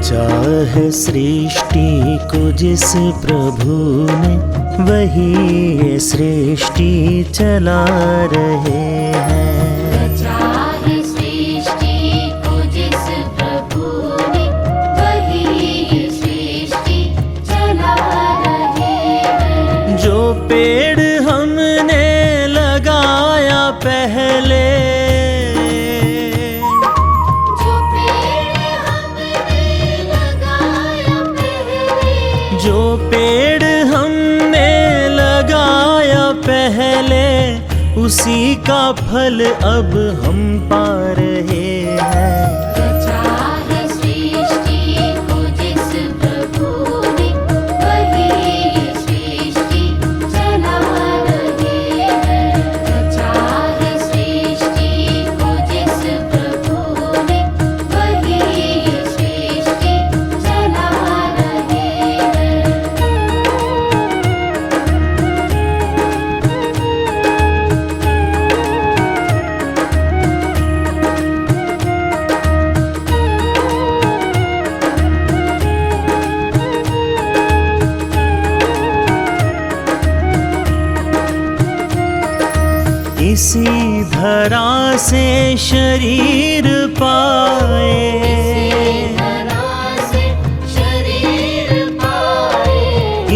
रचा है सृष्टि को जिस प्रभु ने, वही ये सृष्टि चला रहे हैं। रचा है सृष्टि को जिस प्रभु ने, वही ये सृष्टि चला रहे हैं। जो पेड़ हमने लगाया पहले, जो पेड़ हमने लगाया पहले, उसी का फल अब हम पा रहे हैं। रचा है सृष्टि को जिस प्रभु ने, वही ये सृष्टि चला रहे हैं। रचा है सृष्टि को जिस प्रभु ने, वही ये सृष्टि चला रहे हैं। इसी धरा से शरीर पाए,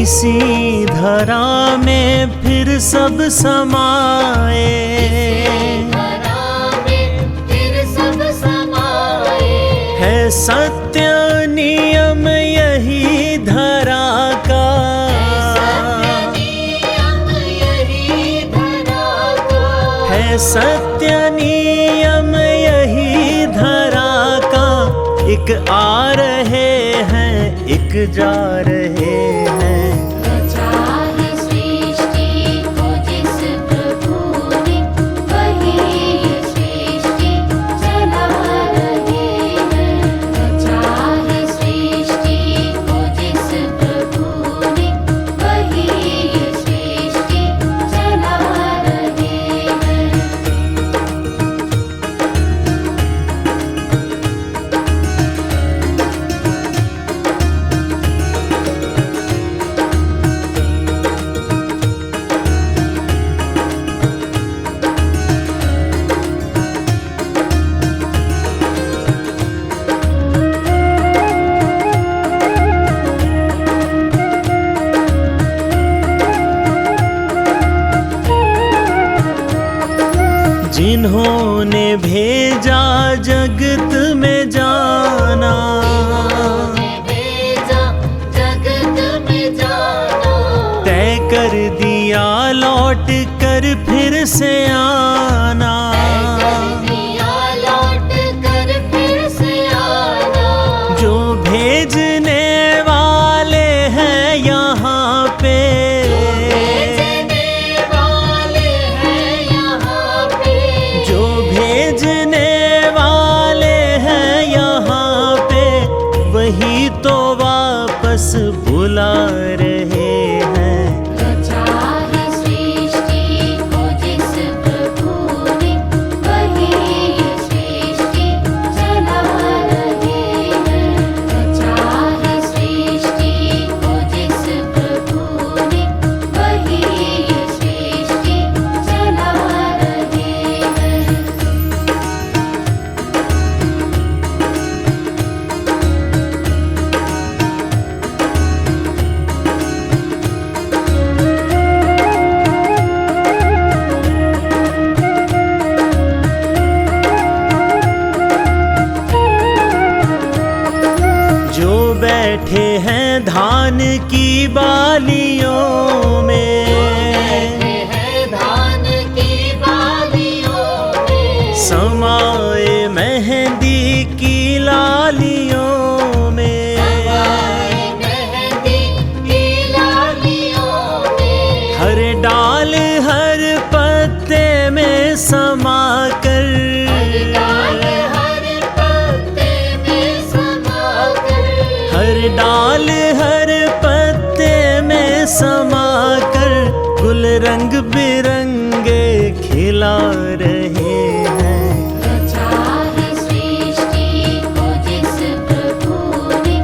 इसी धरा में फिर सब समाए। है सत्य नियम यही धरा का, है सत्य नियम यही धरा का। एक आ रहे हैं, एक जा रहे हैं। रचा है सृष्टि को जिस प्रभु ने, वही ये सृष्टि चला रहे हैं। रचा है सृष्टि को जिस प्रभु ने, वही ये सृष्टि चला रहे हैं। जिन्होंने भेजा जगत में जाना, भेजा जगत में जाना, तय कर दिया लौट कर फिर से आना। दिया लौट कर फिर से आना। जो भेजने वाले हैं यहाँ पे, जो भेजने वाले हैं यहाँ पे, वही तो वापस बुला रहे हैं। रचा है सृष्टि को जिस प्रभु ने, वही ये सृष्टि चला रहे हैं। रचा है सृष्टि को जिस प्रभु ने, वही ये सृष्टि चला रहे हैं। जो बैठे हैं धान की बालियों में, धान की बालियों में, समाए मेहंदी की लालियों में, मेहंदी की लालियों में, हर डाल हर पत्ते में समा कर, हर पत्ते में समा कर, हर डाल हर पत्ते में समा कर, गुल रंग बिरंगे खिला रहे हैं। रचा है सृष्टि को जिस प्रभु ने,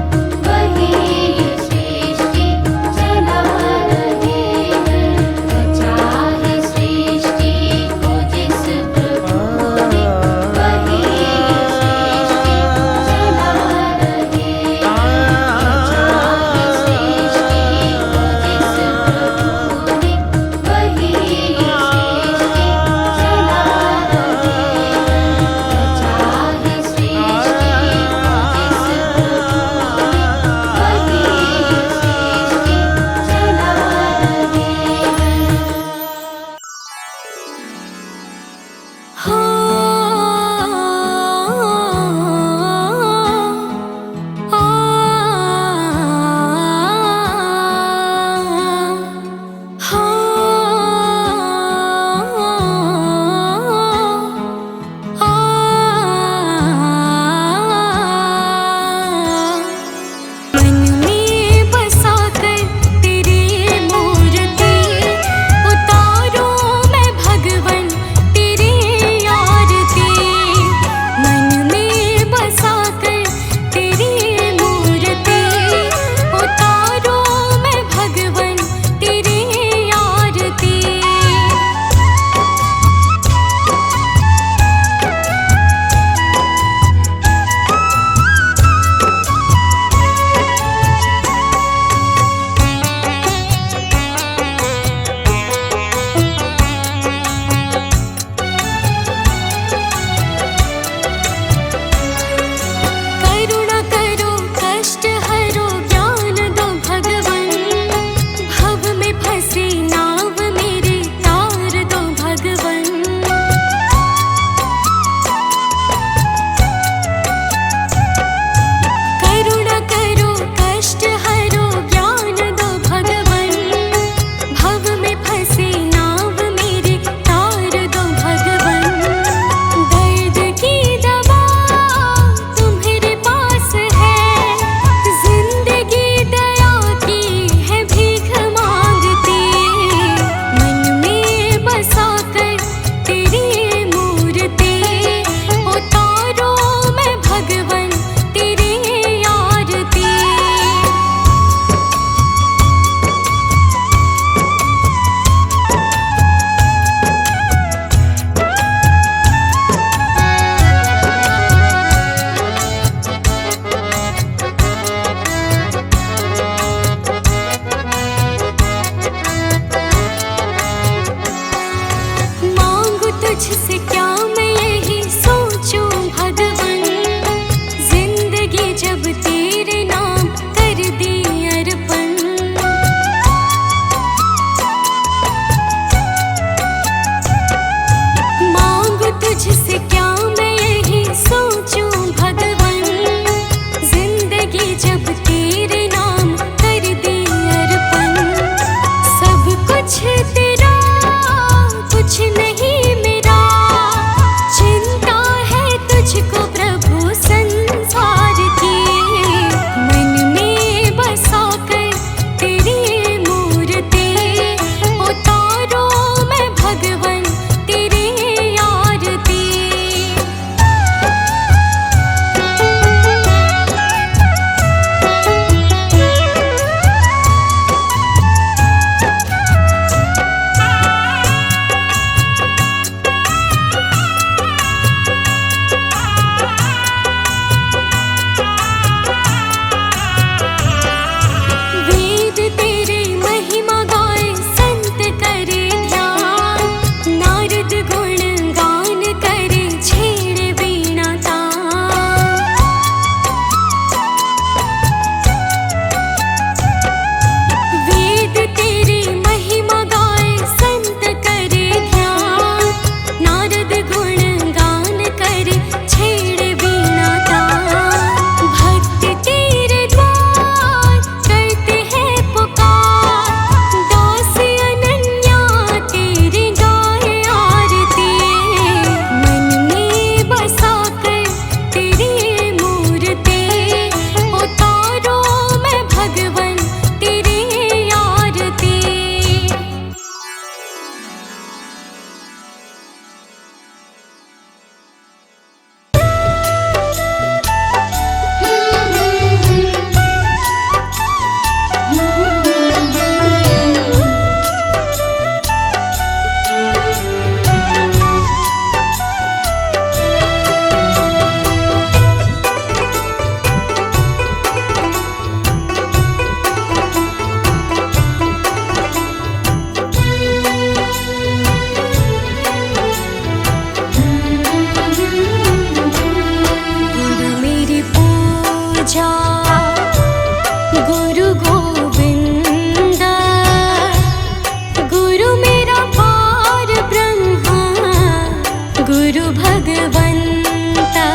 भगवन्ता।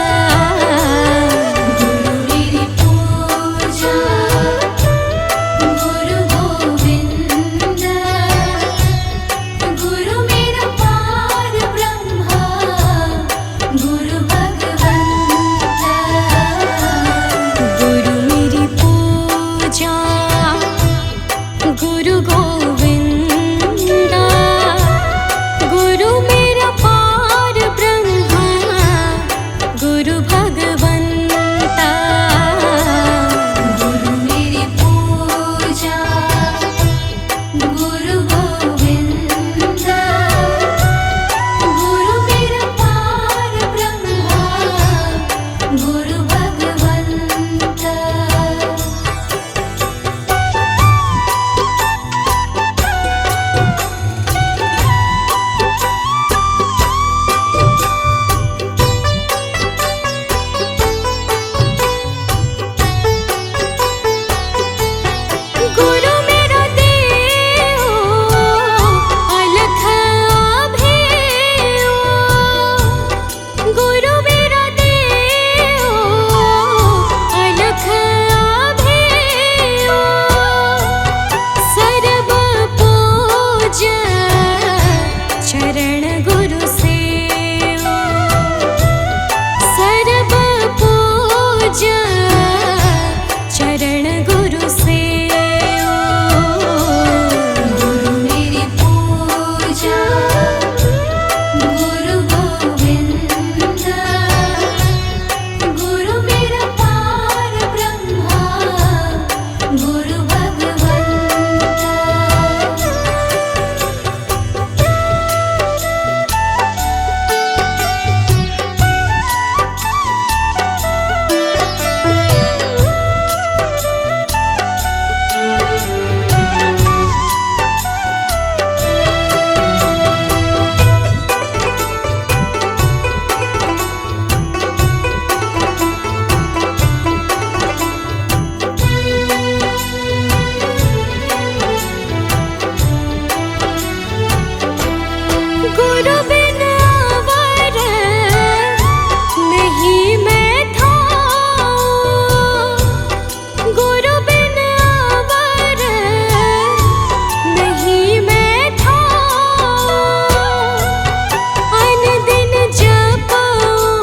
गुरु मेरी पूजा गुरु गोविंद, गुरु मेरा पार ब्रह्मा गुरु भगवंता। गुरु मेरी पूजा गुरु गोविंदा, गुरु मेरा पार ब्रह्मा गुरु भगवंता। गुरु मेरी पूजा गुरु गोविंद, गुरु मेरा पार ब्रह्मा गुरु भगवंता। गुरु मेरा देव अलख अभेयो, गुरु मेरा देव अलख अभेयो। सर्व पूज चरण गुरु सेवो, सर्व पूज चरण गुरु सेवो। गुरु मेरी पूजा गुरु गोविंद, गुरु मेरा पार ब्रह्मा गुरु भगवंता। गुरु बिन अवर नहीं मैं थाऊं, गुरु बिन अवर नहीं मैं थाऊं। अन दिन जपऊं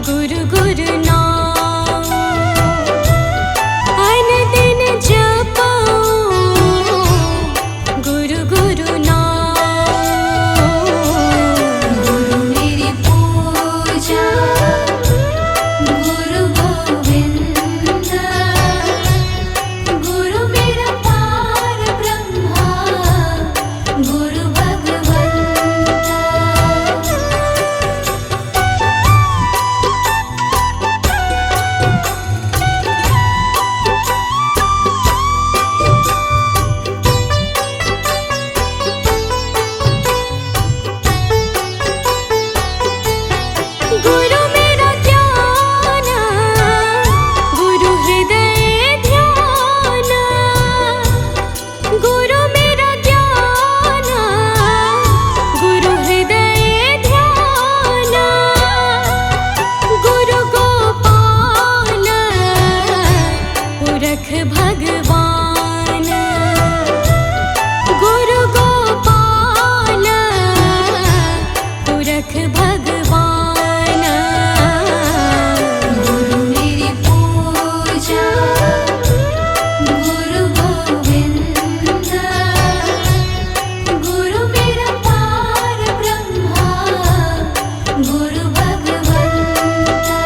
गुरु गुरु नाम, अन दिन जपऊं गुरु गुरु नाम। गुरु मेरी पूजा गुरु गोविंद, गुरु मेरा पार ब्रह्मा गुरु भगवंता। गुरु मेरा ज्ञान गुरु हृदय ध्यान, गुरु मेरा ज्ञान गुरु हृदय ध्यान। गुरु गोपाल पुरख भगवान, गुरु गोपाल पुरख भगवान। गुरु मेरी पूजा गुरु गोविंद, गुरु मेरा पार ब्रह्मा गुरु भगवंता।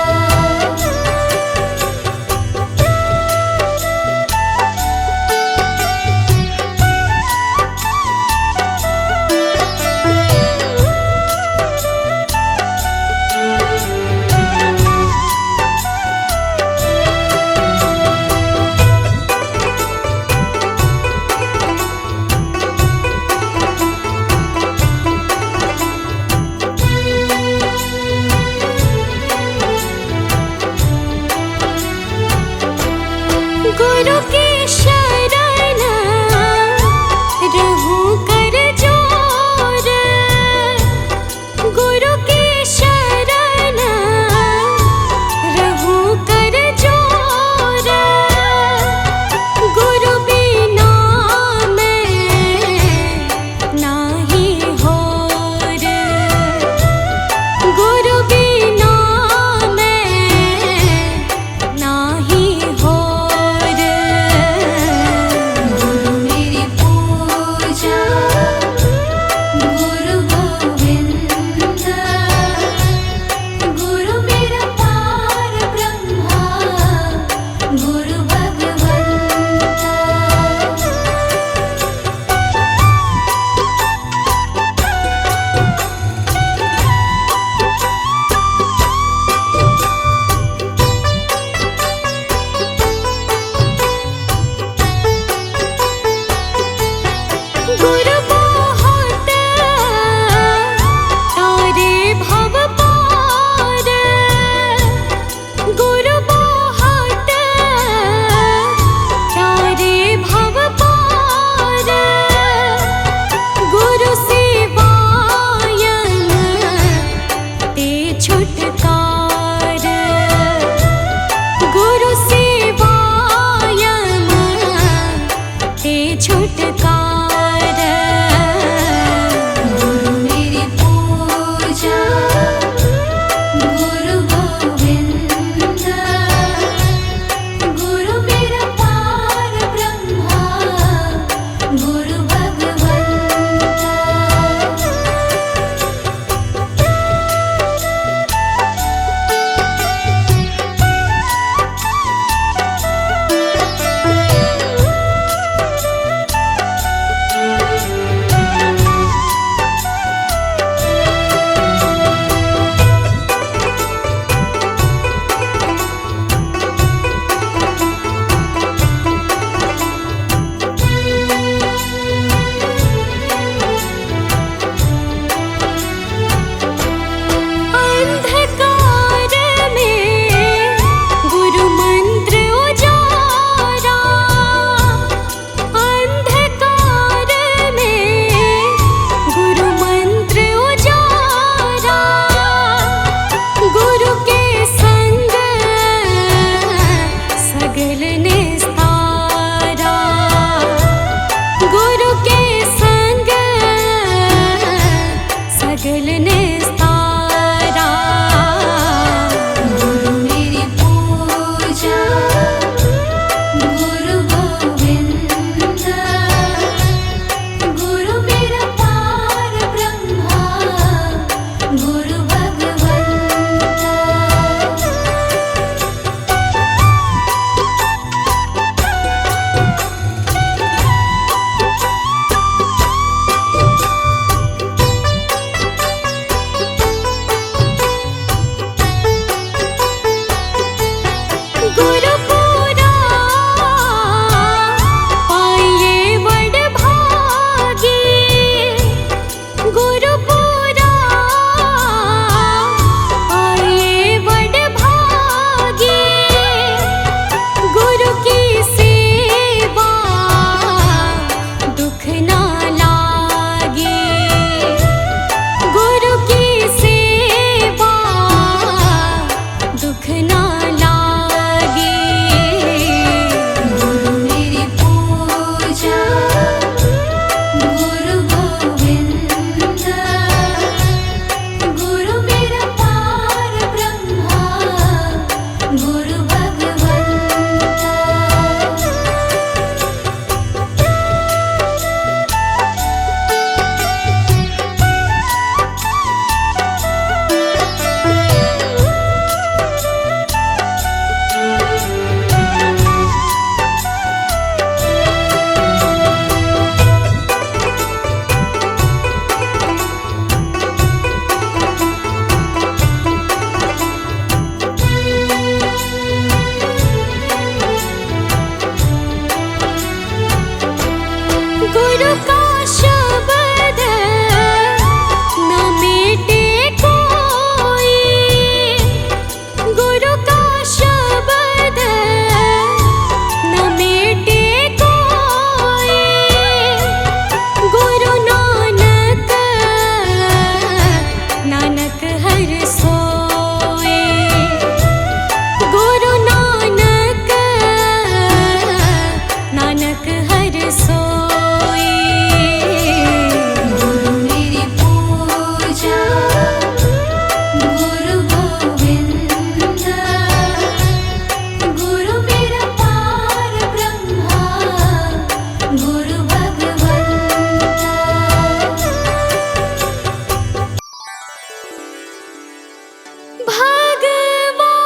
भगवान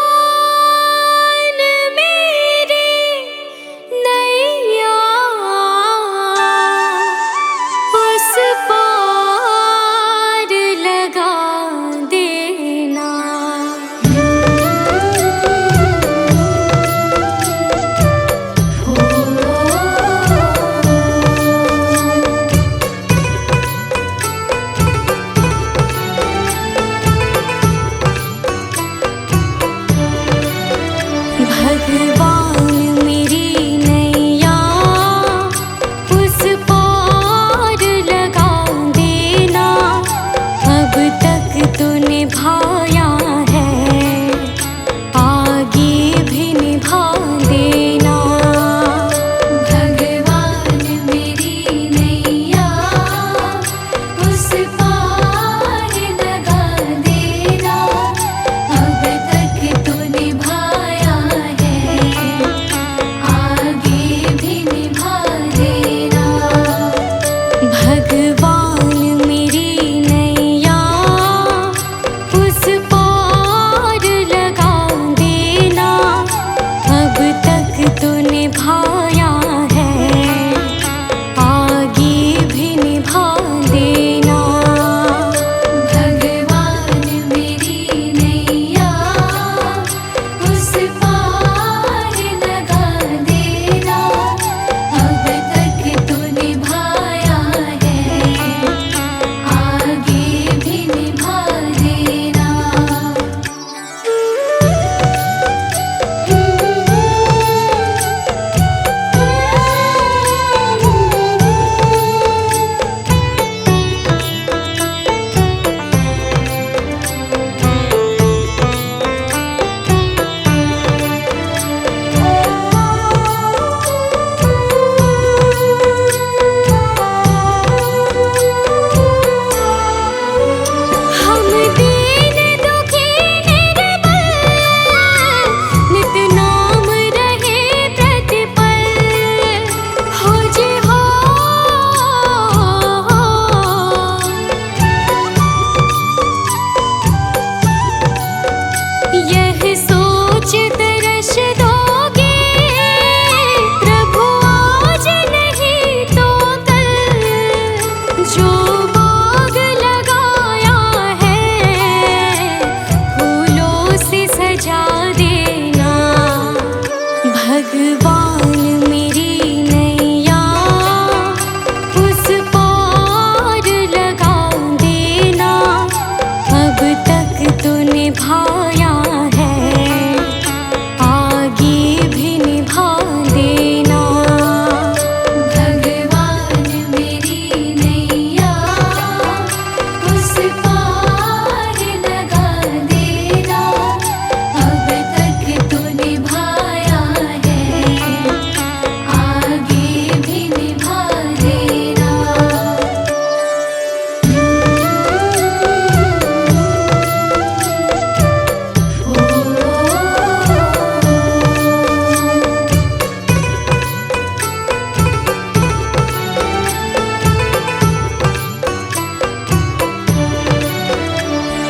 मेरी नैया उस पार लगा देना। भगवान मेरी नैया उस पार लगा देना। अब तक तो निभाया है, आगे भी निभा देना। भगवान मेरी नैया उस पार लगा देना। अब तक तो निभाया है, आगे भी निभा देना। भगवान मेरी नैया उस पार लगा देना। अब तक तो निभाया है, आगे भी निभा देना। भगवान मेरी नैया उस पार लगा देना। अब तक तो निभाया है, आगे भी निभा देना। हम दीन दुखी निर्बल, नित नाम रहे प्रतिपल। हो जी हो, यह सोच तरस दोगे प्रभु आज नहीं तो कल। जो बाग लगाया है फूलों से सजा देना। भगवान मेरी नैया उस पार लगा देना। अब तक तो निभाया है, आगे भी निभा देना। भगवान मेरी नैया उस पार लगा देना। अब तक तो निभाया है, आगे भी निभा देना।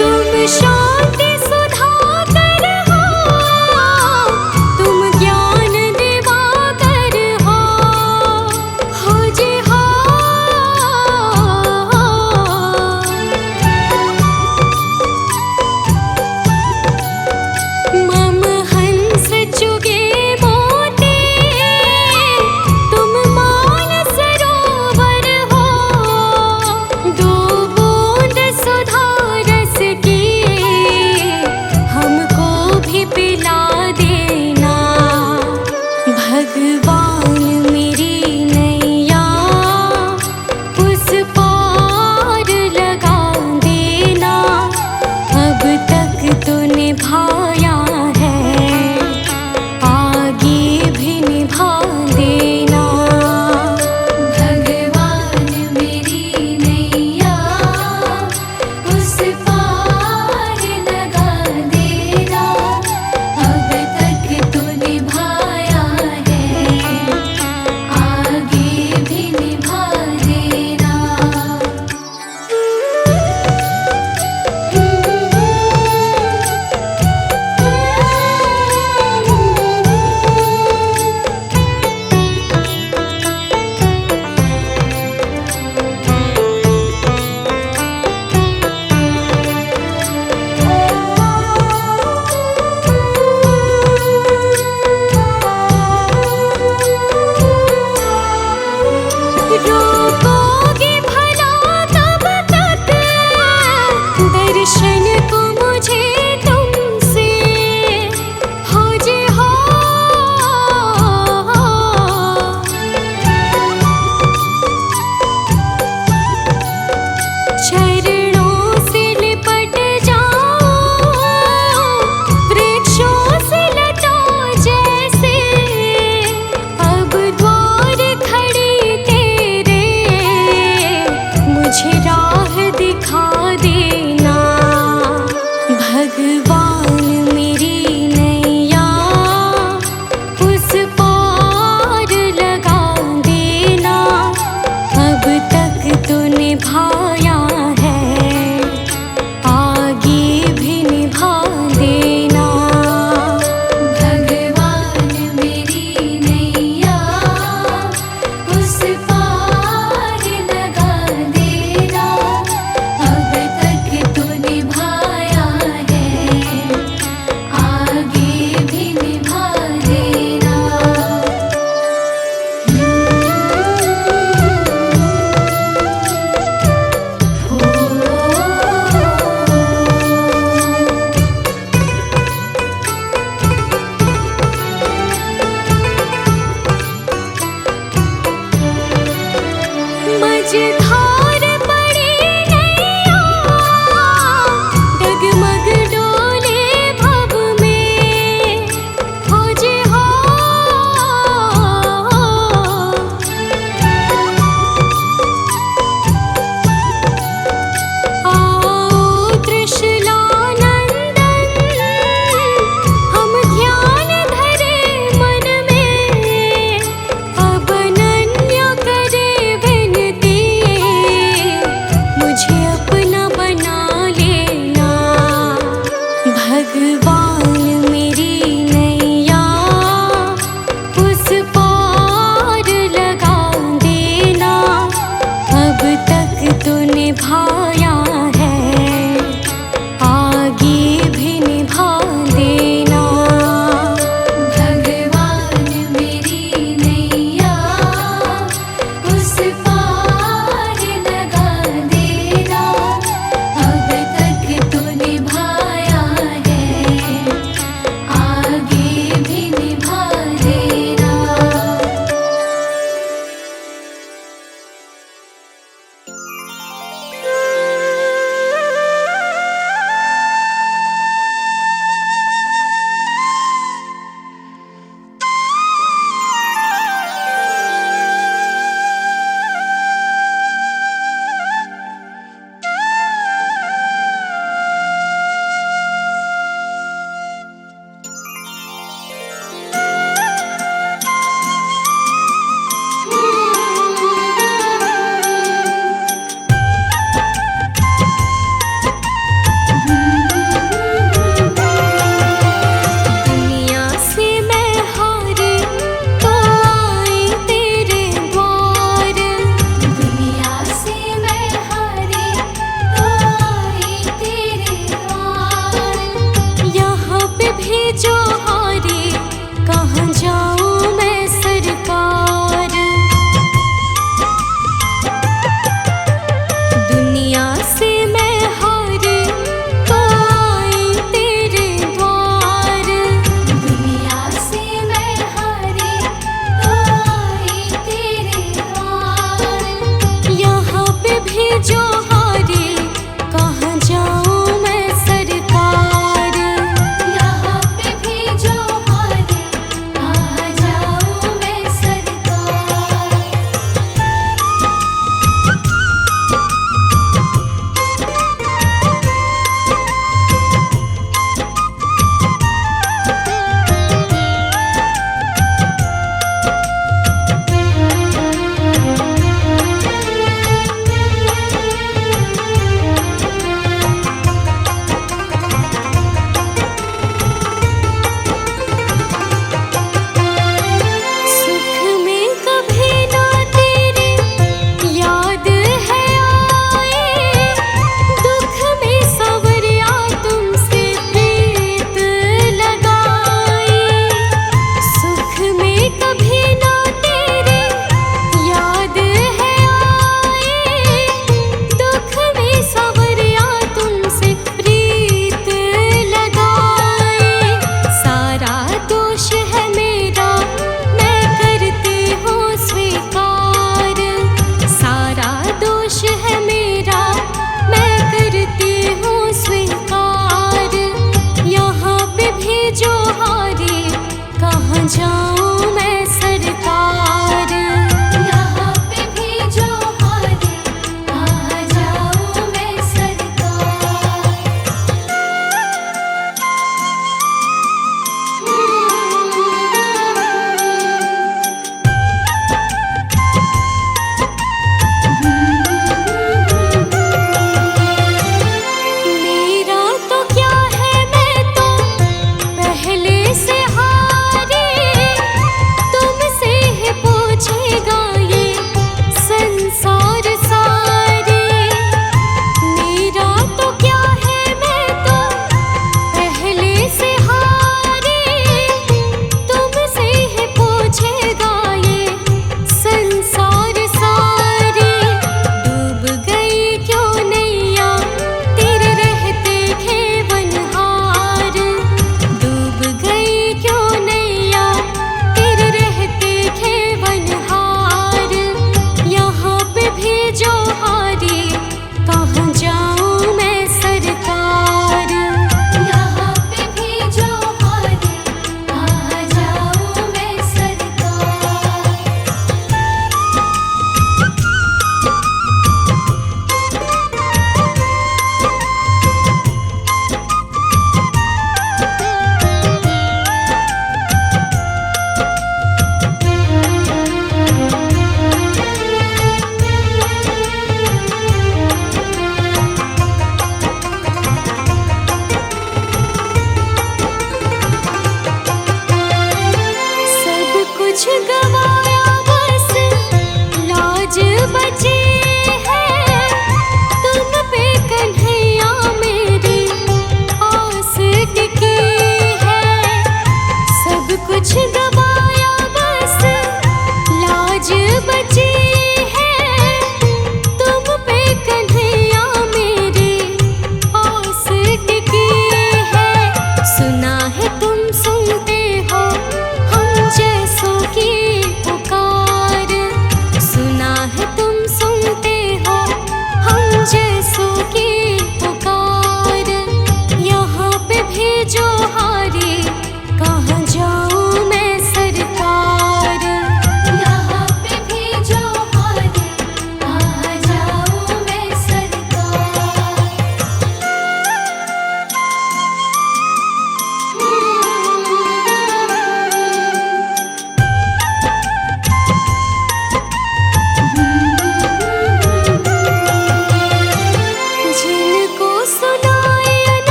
तुम शांति सुधाकर हो, तुम ज्ञान दिवाकर हो जी हो। मम हंस चुगे मोती, तुम मान सरोवर हो। दो बूंद सुधा रस की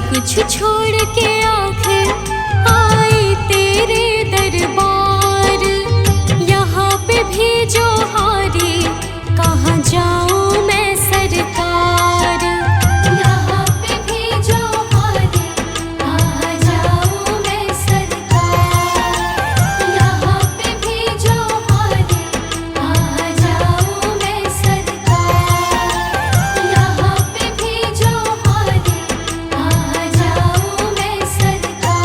कुछ छोड़ के आखिर आए तेरे दरबार। यहाँ पे भी जो हारे कहाँ जाऊँ मैं सरकार। यहाँ पे भी जो हारे कहाँ जाऊँ मैं सरकार। यहाँ पे भी जो हारे कहाँ जाऊँ मैं सरकार। यहाँ पे भी जो हारे कहाँ जाऊँ मैं सरकार।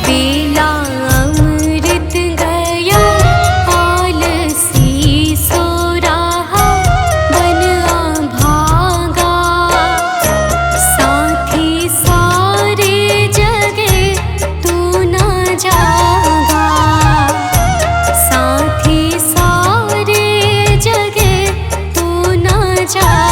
बेला अमृत गया आलसी सो रहा बन भागा। साथी सारे जगे तू न जागा। साथी सारे जगे तू न जागा।